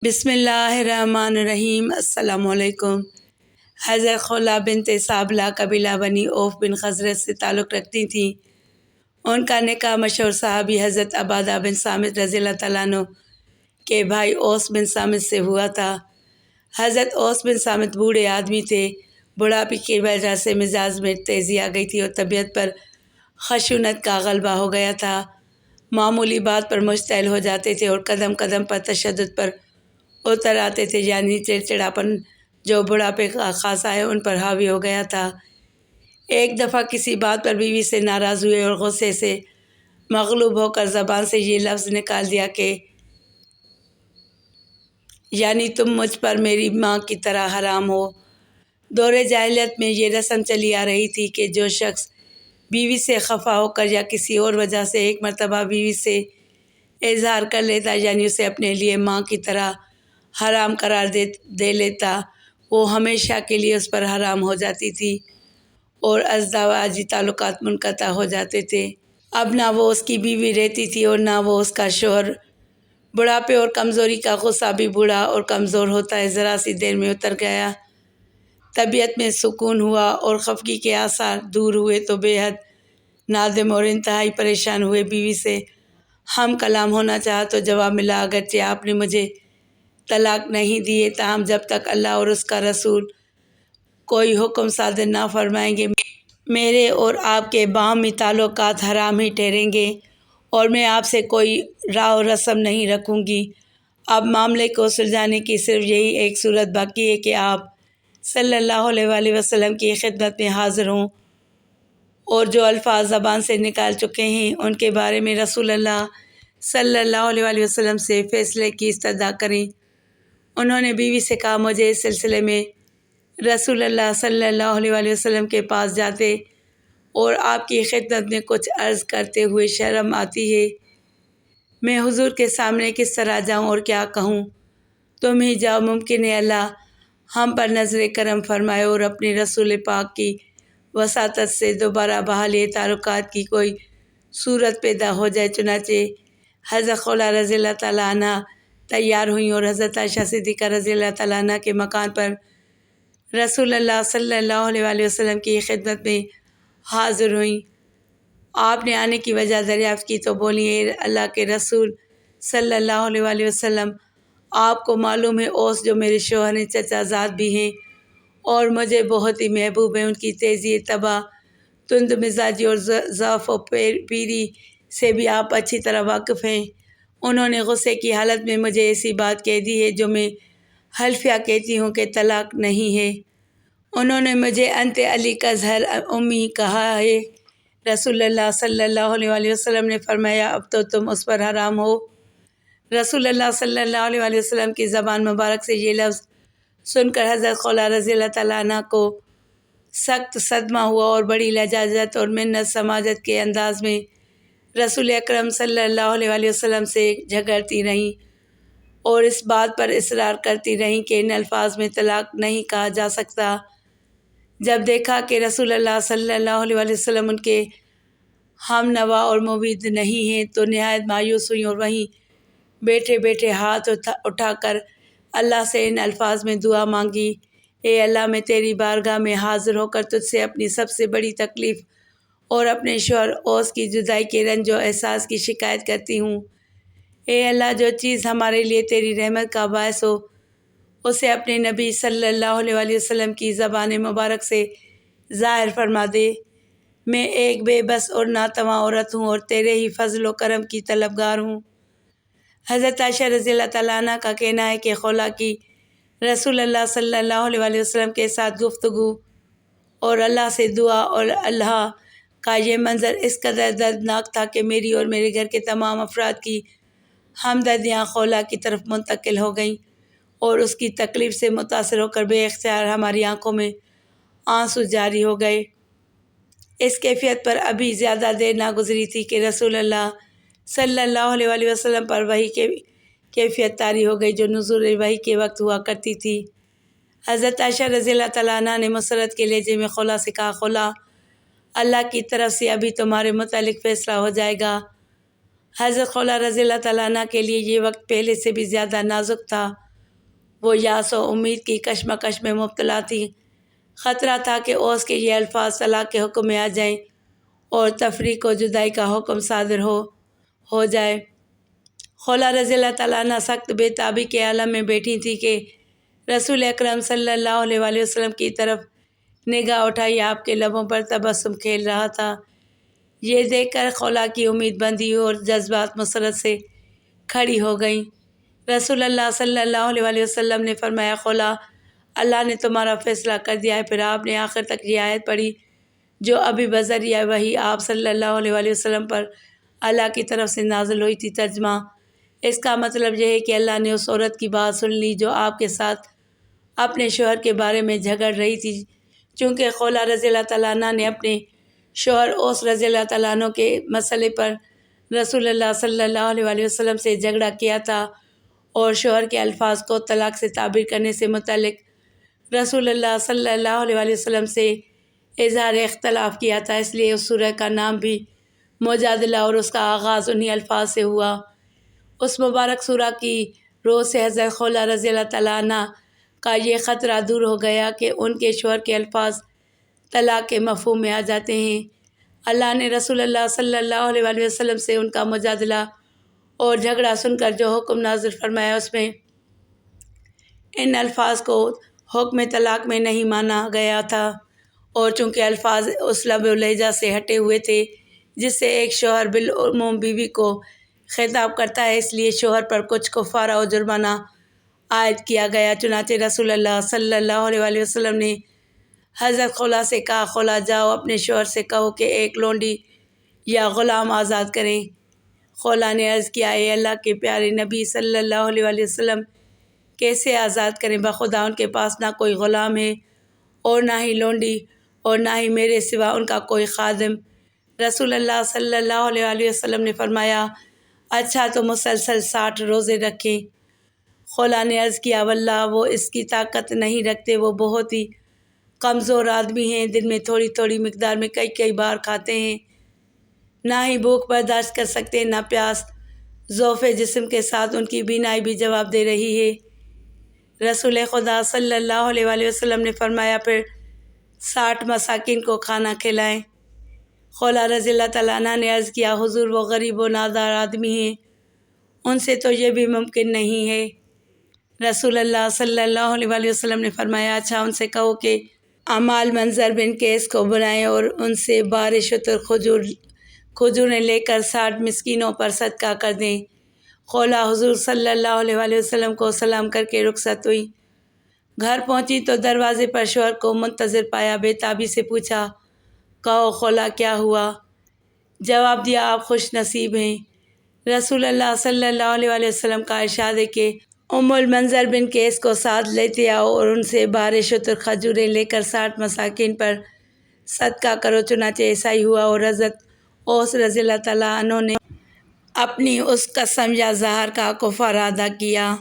بسم اللہ الرحمن الرحیم۔ السلام علیکم۔ حضرت خولہ بنت صابلہ قبیلہ بنی اوف بن خزرج سے تعلق رکھتی تھیں۔ ان کا نکاح مشہور صحابی حضرت عبادہ بن صامت رضی اللہ تعالیٰ عنہ کے بھائی اوس بن صامت سے ہوا تھا۔ حضرت اوس بن صامت بوڑھے آدمی تھے۔ بڑھاپے کی وجہ سے مزاج میں تیزی آ گئی تھی اور طبیعت پر خشونت کا غلبہ ہو گیا تھا۔ معمولی بات پر مشتعل ہو جاتے تھے اور قدم قدم پر تشدد پر اتر آتے تھے، یعنی چڑچڑاپن جو بڑھاپے کا خاصہ ہے ان پر حاوی ہو گیا تھا۔ ایک دفعہ کسی بات پر بیوی سے ناراض ہوئے اور غصے سے مغلوب ہو کر زبان سے یہ لفظ نکال دیا کہ یعنی تم مجھ پر میری ماں کی طرح حرام ہو۔ دور جاہلیت میں یہ رسم چلی آ رہی تھی کہ جو شخص بیوی سے خفا ہو کر یا کسی اور وجہ سے ایک مرتبہ بیوی سے اظہار کر لیتا، یعنی اسے اپنے لیے ماں کی طرح حرام قرار دے لیتا، وہ ہمیشہ کے لیے اس پر حرام ہو جاتی تھی اور ازدواجی تعلقات منقطع ہو جاتے تھے۔ اب نہ وہ اس کی بیوی رہتی تھی اور نہ وہ اس کا شوہر۔ بڑھاپے اور کمزوری کا غصہ بھی بوڑھا اور کمزور ہوتا ہے ذرا سی دیر میں اتر گیا۔ طبیعت میں سکون ہوا اور خفگی کے آثار دور ہوئے تو بے حد نادم اور انتہائی پریشان ہوئے۔ بیوی سے ہم کلام ہونا چاہا تو جواب ملا، اگرچہ آپ نے مجھے طلاق نہیں دیے، تاہم جب تک اللہ اور اس کا رسول کوئی حکم صادر نہ فرمائیں گے میرے اور آپ کے باہمی تعلقات حرام ہی ٹھہریں گے اور میں آپ سے کوئی راہ و رسم نہیں رکھوں گی۔ اب معاملے کو سلجھانے کی صرف یہی ایک صورت باقی ہے کہ آپ صلی اللہ علیہ وآلہ وسلم کی خدمت میں حاضر ہوں اور جو الفاظ زبان سے نکال چکے ہیں ان کے بارے میں رسول اللہ صلی اللہ علیہ وآلہ وسلم سے فیصلے کی استدعا کریں۔ انہوں نے بیوی سے کہا، مجھے اس سلسلے میں رسول اللہ صلی اللہ علیہ وآلہ وسلم کے پاس جاتے اور آپ کی خدمت میں کچھ عرض کرتے ہوئے شرم آتی ہے۔ میں حضور کے سامنے کس طرح جاؤں اور کیا کہوں؟ تم ہی جاؤ، ممکن ہے اللہ ہم پر نظر کرم فرمائے اور اپنے رسول پاک کی وساطت سے دوبارہ بحالی تعلقات کی کوئی صورت پیدا ہو جائے۔ چنانچہ حضرت خولہ رضی اللہ تعالیٰ عنہ تیار ہوئیں اور حضرت عائشہ صدیقہ رضی اللہ تعالیٰ عنہ کے مکان پر رسول اللہ صلی اللہ علیہ وآلہ وسلم کی خدمت میں حاضر ہوئیں۔ آپ نے آنے کی وجہ دریافت کی تو بولی، اے اللہ کے رسول صلی اللہ علیہ وآلہ وسلم، آپ کو معلوم ہے اوس جو میرے شوہر ہیں چچا زاد بھی ہیں اور مجھے بہت ہی محبوب ہیں۔ ان کی تیزی طبع، تند مزاجی اور ضعف و پیری سے بھی آپ اچھی طرح واقف ہیں۔ انہوں نے غصے کی حالت میں مجھے ایسی بات کہہ دی ہے جو میں حلفیہ کہتی ہوں کہ طلاق نہیں ہے۔ انہوں نے مجھے انت علی کا زہر امی کہا ہے۔ رسول اللہ صلی اللہ علیہ وآلہ وسلم نے فرمایا، اب تو تم اس پر حرام ہو۔ رسول اللہ صلی اللہ علیہ وآلہ وسلم کی زبان مبارک سے یہ لفظ سن کر حضرت خولہ رضی اللہ تعالیٰ عنہ کو سخت صدمہ ہوا اور بڑی لجاجت اور منت سماجت کے انداز میں رسول اکرم صلی اللہ علیہ وآلہ وسلم سے جھگڑتی رہیں اور اس بات پر اصرار کرتی رہیں کہ ان الفاظ میں طلاق نہیں کہا جا سکتا۔ جب دیکھا کہ رسول اللہ صلی اللہ علیہ وآلہ وسلم ان کے ہم نوا اور موید نہیں ہیں تو نہایت مایوس ہوئیں اور وہیں بیٹھے بیٹھے ہاتھ اٹھا کر اللہ سے ان الفاظ میں دعا مانگی، اے اللہ، میں تیری بارگاہ میں حاضر ہو کر تجھ سے اپنی سب سے بڑی تکلیف اور اپنے شوہر اوس کی جدائی کے رنج و احساس کی شکایت کرتی ہوں۔ اے اللہ، جو چیز ہمارے لیے تیری رحمت کا باعث ہو اسے اپنے نبی صلی اللہ علیہ وآلہ وسلم کی زبان مبارک سے ظاہر فرما دے۔ میں ایک بے بس اور ناتواں عورت ہوں اور تیرے ہی فضل و کرم کی طلبگار ہوں۔ حضرت عائشہ رضی اللہ تعالیٰ عنہ کا کہنا ہے کہ خولہ کی رسول اللہ صلی اللہ علیہ وآلہ وسلم کے ساتھ گفتگو اور اللہ سے دعا اور اللہ کا یہ منظر اس قدر دردناک تھا کہ میری اور میرے گھر کے تمام افراد کی ہمدردیاں خولہ کی طرف منتقل ہو گئیں اور اس کی تکلیف سے متاثر ہو کر بے اختیار ہماری آنکھوں میں آنسو جاری ہو گئے۔ اس کیفیت پر ابھی زیادہ دیر نہ گزری تھی کہ رسول اللہ صلی اللہ علیہ وآلہ وسلم پر وحی کی کیفیت طاری ہو گئی جو نزول وحی کے وقت ہوا کرتی تھی۔ حضرت عائشہ رضی اللہ تعالیٰ عنہ نے مسرت کے لہجے میں خولہ سے کہا، خولہ، اللہ کی طرف سے ابھی تمہارے متعلق فیصلہ ہو جائے گا۔ حضرت خولہ رضی اللہ تعالیٰ عنہ کے لیے یہ وقت پہلے سے بھی زیادہ نازک تھا وہ یاس و امید کی کشمکش میں مبتلا تھی۔ خطرہ تھا کہ اوس کے یہ الفاظ طلاق کے حکم میں آ جائیں اور تفریق و جدائی کا حکم صادر ہو جائے۔ خولہ رضی اللہ تعالیٰ عنہ سخت بے تابی کے عالم میں بیٹھی تھی کہ رسول اکرم صلی اللہ علیہ وآلہ وسلم کی طرف نگاہ اٹھائی آپ کے لبوں پر تبسم کھیل رہا تھا۔ یہ دیکھ کر خولہ کی امید بندھی اور جذبات مسرت سے کھڑی ہو گئیں۔ رسول اللہ صلی اللہ علیہ وآلہ وسلم نے فرمایا، خولہ، اللہ نے تمہارا فیصلہ کر دیا ہے۔ پھر آپ نے آخر تک یہ آیت پڑھی جو ابھی بذریعہ وحی آپ صلی اللہ علیہ وآلہ وسلم پر اللہ کی طرف سے نازل ہوئی تھی۔ ترجمہ: اس کا مطلب یہ ہے کہ اللہ نے اس عورت کی بات سن لی جو آپ کے ساتھ اپنے شوہر کے بارے میں جھگڑ رہی تھی۔ چونکہ خولہ رضی اللہ تعالیٰ عنہ نے اپنے شوہر اوس رضی اللہ تعالیٰ عنہ کے مسئلے پر رسول اللہ صلی اللہ علیہ وآلہ وسلم سے جھگڑا کیا تھا اور شوہر کے الفاظ کو طلاق سے تعبیر کرنے سے متعلق رسول اللہ صلی اللہ علیہ وآلہ وسلم سے اظہار اختلاف کیا تھا، اس لیے اس سورہ کا نام بھی مجادلہ اور اس کا آغاز انہی الفاظ سے ہوا۔ اس مبارک سورہ کی روز سے حضرت خولہ رضی اللہ تعالیٰ عنہ کا یہ خطرہ دور ہو گیا کہ ان کے شوہر کے الفاظ طلاق کے مفہوم میں آ جاتے ہیں۔ اللہ نے رسول اللہ صلی اللہ علیہ وآلہ وسلم سے ان کا مجادلہ اور جھگڑا سن کر جو حکم نازل فرمایا اس میں ان الفاظ کو حکم طلاق میں نہیں مانا گیا تھا، اور چونکہ الفاظ اس لب و لہجہ سے ہٹے ہوئے تھے جس سے ایک شوہر بالعموم بیوی کو خطاب کرتا ہے، اس لیے شوہر پر کچھ کفارہ و جرمانہ عائد کیا گیا۔ چنانچہ رسول اللہ صلی اللہ علیہ وآلہ وسلم نے حضرت خولہ سے کہا، خولہ جاؤ اپنے شوہر سے کہو کہ ایک لونڈی یا غلام آزاد کریں۔ خولہ نے عرض کیا، اے اللہ کے پیارے نبی صلی اللہ علیہ وآلہ وسلم، کیسے آزاد کریں؟ بخدا ان کے پاس نہ کوئی غلام ہے اور نہ ہی لونڈی اور نہ ہی میرے سوا ان کا کوئی خادم۔ رسول اللہ صلی اللہ علیہ وآلہ وسلم نے فرمایا، اچھا تو مسلسل 60 روزے رکھیں۔ خولہ نے عرض کیا، واللہ وہ اس کی طاقت نہیں رکھتے، وہ بہت ہی کمزور آدمی ہیں، دن میں تھوڑی تھوڑی مقدار میں کئی بار کھاتے ہیں، نہ ہی بھوک برداشت کر سکتے نہ پیاس، ضعف جسم کے ساتھ ان کی بینائی بھی جواب دے رہی ہے۔ رسول خدا صلی اللہ علیہ وآلہ وسلم نے فرمایا، پھر 60 مساکین کو کھانا کھلائیں۔ خولہ رضی اللہ تعالیٰ عنہ نے عرض کیا، حضور وہ غریب و نادار آدمی ہیں، ان سے تو یہ بھی ممکن نہیں ہے۔ رسول اللہ صلی اللہ علیہ وآلہ وسلم نے فرمایا، اچھا ان سے کہو کہ اعمال منظر بن کیس کو بنائیں اور ان سے بارش شتر کھجوریں لے کر 60 مسکینوں پر صدقہ کر دیں۔ خولہ حضور صلی اللہ علیہ وآلہ وسلم کو سلام کر کے رخصت ہوئی۔ گھر پہنچی تو دروازے پر شوہر کو منتظر پایا، بے تابی سے پوچھا، کہو خولہ کیا ہوا؟ جواب دیا، آپ خوش نصیب ہیں، رسول اللہ صلی اللہ علیہ وآلہ وسلم کا ارشاد ہے کہ ام المنظر بن کیس کو ساتھ لیتے آؤ اور ان سے بارش شتر کھجوریں لے کر 60 مساکین پر صدقہ کرو۔ چنانچہ ایسا ہی ہوا اور حضرت اوس رضی اللہ تعالیٰ عنہ نے اپنی اس قسم یا زہر کا کفارہ ادا کیا۔